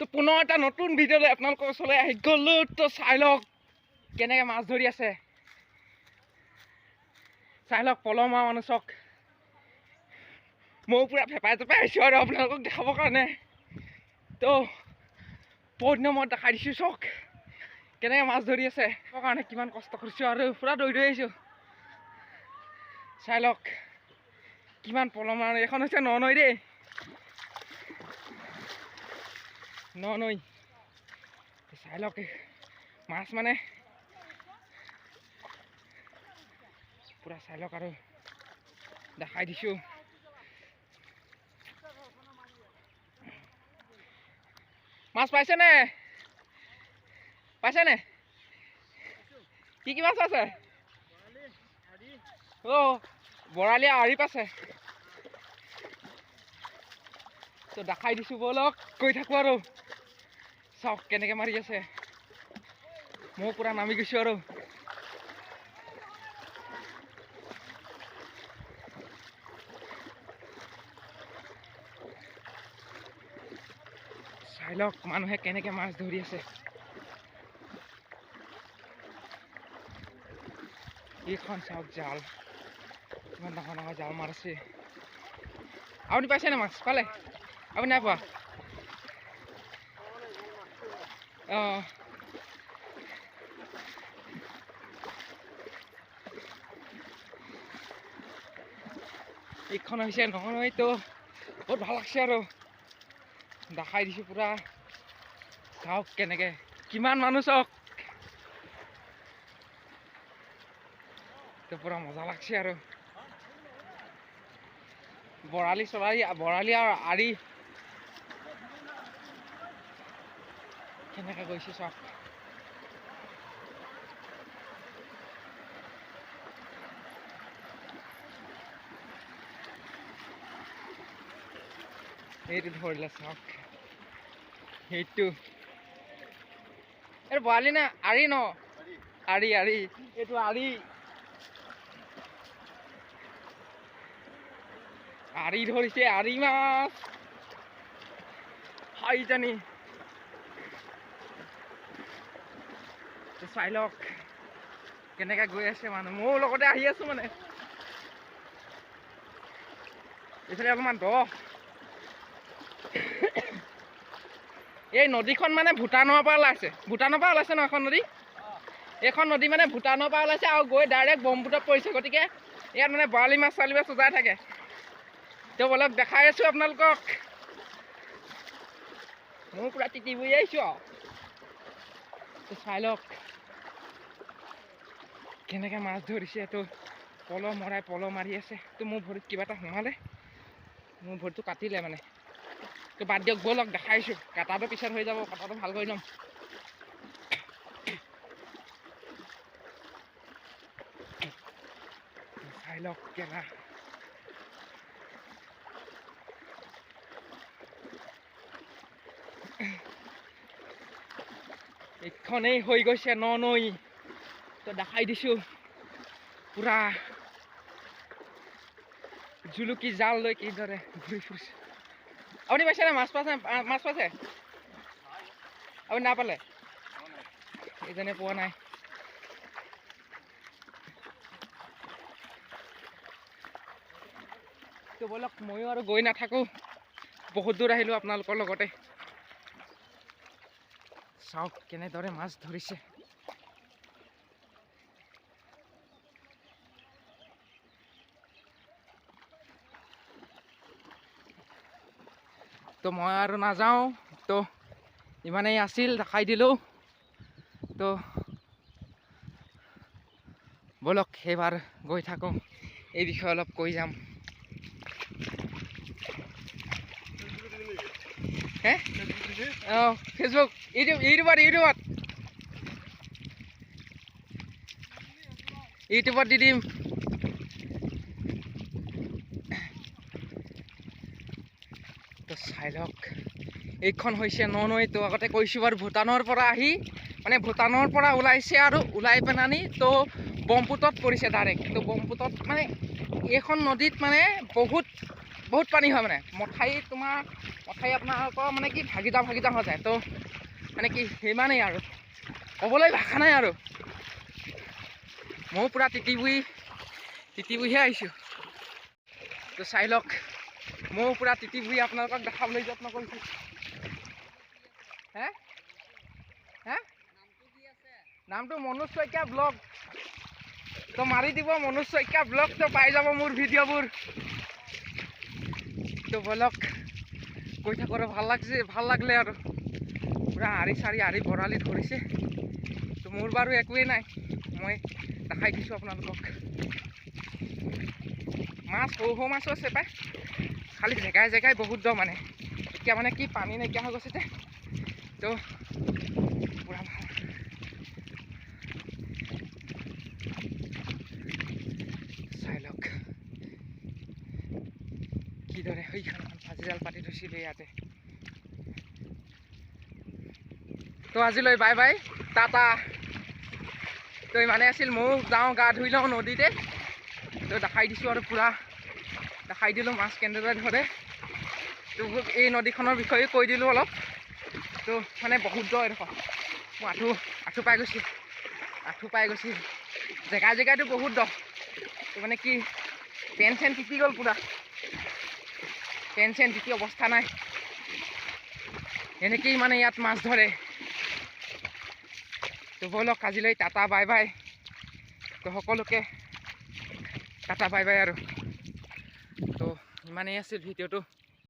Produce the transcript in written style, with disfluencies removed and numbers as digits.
তো পুনৰ এটা নতুন ভিডিঅ'লৈ আপোনালোকৰ ওচৰলৈ আহি গ'লো। তো চাই লওক কেনেকৈ মাছ ধৰি আছে, চাই লওক পলহ মৰা মানুহ চাওক। ময়ো পূৰা ফেপাই চেপাই আহিছোঁ আৰু আপোনালোকক দেখাবৰ কাৰণে। তো বহুত দিনৰ মূৰত দেখাই দিছোঁ চাওক কেনেকৈ মাছ ধৰি আছে, তাৰ কাৰণে কিমান কষ্ট কৰিছোঁ আৰু পূৰা দৌৰি আহিছোঁ। চাই লওক কিমান পলহ মৰা। এইখন হৈছে ননৈ দেই, ননৈ। চাই লওক মাছ মানে পূৰা চাই লওক আৰু দেখাই দিছোঁ। মাছ পাইছেনে? পাইছেনে? কি কি মাছ আছে? অ' বৰালি আৰি পাইছে। তো দেখাই দিছোঁ ব'লক, গৈ থাকোঁ আৰু চাওক কেনেকৈ মাৰি আছে। ময়ো পূৰা নামি গৈছোঁ আৰু চাই লওক মানুহে কেনেকৈ মাছ ধৰি আছে। এইখন চাওক জাল, কিমান ডাঙৰ ডাঙৰ জাল মাৰিছে। আপুনি পাইছেনে মাছ? পালে? আপুনি নাই পোৱা? অঁ এইখন হৈছে নহয়, তো বহুত ভাল লাগছে আৰু দেখাই দিছোঁ পূৰা। চাওক কেনেকৈ কিমান মানুহ চাওক, তো পূৰা মজা লাগছে আৰু বৰালি বৰালি আৰু আৰি কেনেকৈ গৈছে চাওক। সেইটো ধৰিলে চাওক, সেইটো এইটো বৰালি নে আৰি? ন আৰি, আৰি এইটো আৰি। আৰি ধৰিছে, আৰি মাছ হাইজানি। চাই লওক কেনেকৈ গৈ আছে মানুহ, ময়ো লগতে আহি আছোঁ মানে। এইফালে অলপমান দ, এই নদীখন মানে ভূটানৰ পৰা ওলাইছে, ভূটানৰ পৰা ওলাইছে ন এখন নদী। এইখন নদী মানে ভূটানৰ পৰা ওলাইছে আৰু গৈ ডাইৰেক্ট ব্ৰহ্মপুত্ৰত পৰিছে। গতিকে ইয়াত মানে বৰালি মাছ চালি মাছ উজাই থাকে। তো বলক দেখাই আছোঁ আপোনালোকক। ময়ো পূৰা তিতি বৈ আহিছোঁ আৰু তো চাই লওক কেনেকৈ মাছ ধৰিছে। তো পলহ মাৰি আছে। তো মোৰ ভৰিত কিবা এটা সোমালে, মোৰ ভৰিটো কাটিলে মানে। তো বাদ দিয়ক ব'লক দেখাইছোঁ। কাটাটো পিছত হৈ যাব, কাটাটো ভাল কৰি ল'ম। চাই লওক কেলা এইখনেই হৈ গৈছে ননৈ। তো দেখাই দিছোঁ পূৰা জুলুকি জাল লৈ কিদৰে ঘূৰি ফুৰিছে। আপুনি পাইছেনে? মাছ পাইছে? মাছ পাইছে? আপুনি নাপালে? এইজনে পোৱা নাই। তো ব'লক ময়ো আৰু গৈ নাথাকোঁ, বহুত দূৰ আহিলোঁ আপোনালোকৰ লগতে। চাওক কেনেদৰে মাছ ধৰিছে। তো মই আৰু নাযাওঁ, তো ইমানেই আছিল, দেখাই দিলোঁ। তো ব'লক এইবাৰ গৈ থাকোঁ, এই বিষয়ে অলপ কৈ যাম। হে অঁ ফেচবুক, ইউটিউবত দি দিম। তো চাই লওক এইখন হৈছে ননৈ। তো আগতে কৈছোঁ বাৰু ভূটানৰ পৰা আহি মানে ভূটানৰ পৰা ওলাইছে আৰু ওলাই পেলানি তো ব্ৰহ্মপুত্ৰত পৰিছে ডাইৰেক্ট। তো ব্ৰহ্মপুত্ৰত মানে এইখন নদীত মানে বহুত পানী হয় মানে। মথাউৰি তোমাৰ কথাই আপোনালোকৰ মানে কি ভাগি যাওঁ হৈ যায়। তো মানে কি সিমানেই আৰু ক'বলৈ ভাষা নাই আৰু। ময়ো পূৰা তিতি বুহিহে আহিছোঁ। তো চাই লওক, ময়ো পূৰা তিতি বুহি আপোনালোকক দেখাবলৈ যত্ন কৰিছোঁ। হে হে নামটো মনোজ শইকীয়া ব্লগ। তো মাৰি দিব মনোজ শইকীয়া ব্লগ, তো পাই যাব মোৰ ভিডিঅ'বোৰ। তো বলক গৈ থাকোঁ আৰু ভাল লাগিলে আৰু পূৰা আৰি বৰালি ধৰিছে। তো মোৰ বাৰু একোৱেই নাই, মই দেখাই দিছোঁ আপোনালোকক। মাছ সৰু মাছো আছে পায়, খালি জেগাই বহুত দ মানে। এতিয়া মানে কি পানী নাইকিয়া হৈ গৈছে যে, তো পূৰা ভাল। চাই লওক কিদৰে সেইখন ফাঁচি জাল পাতি থৈছিলোঁ ইয়াতে। তো আজিলৈ বাই বাই, টাটা। তো ইমানে আছিল, ময়ো যাওঁ গা ধুই লওঁ নদীতে। তো দেখাই দিছোঁ আৰু পূৰা দেখাই দিলোঁ মাছ কেনেদৰে ধৰে। তো এই নদীখনৰ বিষয়ে কৈ দিলোঁ অলপ। তো মানে বহুত দ এডোখৰ, মই আঁঠু পাই গৈছিল। জেগাইতো বহুত দ। তো মানে কি পেন চেন তিতি গ'ল পূৰা, পেন চেন তিতি অৱস্থা নাই। এনেকেই মানে ইয়াত মাছ ধৰে। তো বলক আজিলৈ টাটা বাই বাই। তো সকলোকে টাটা বাই বাই আৰু। তো ইমানেই আছিল ভিডিঅ'টো।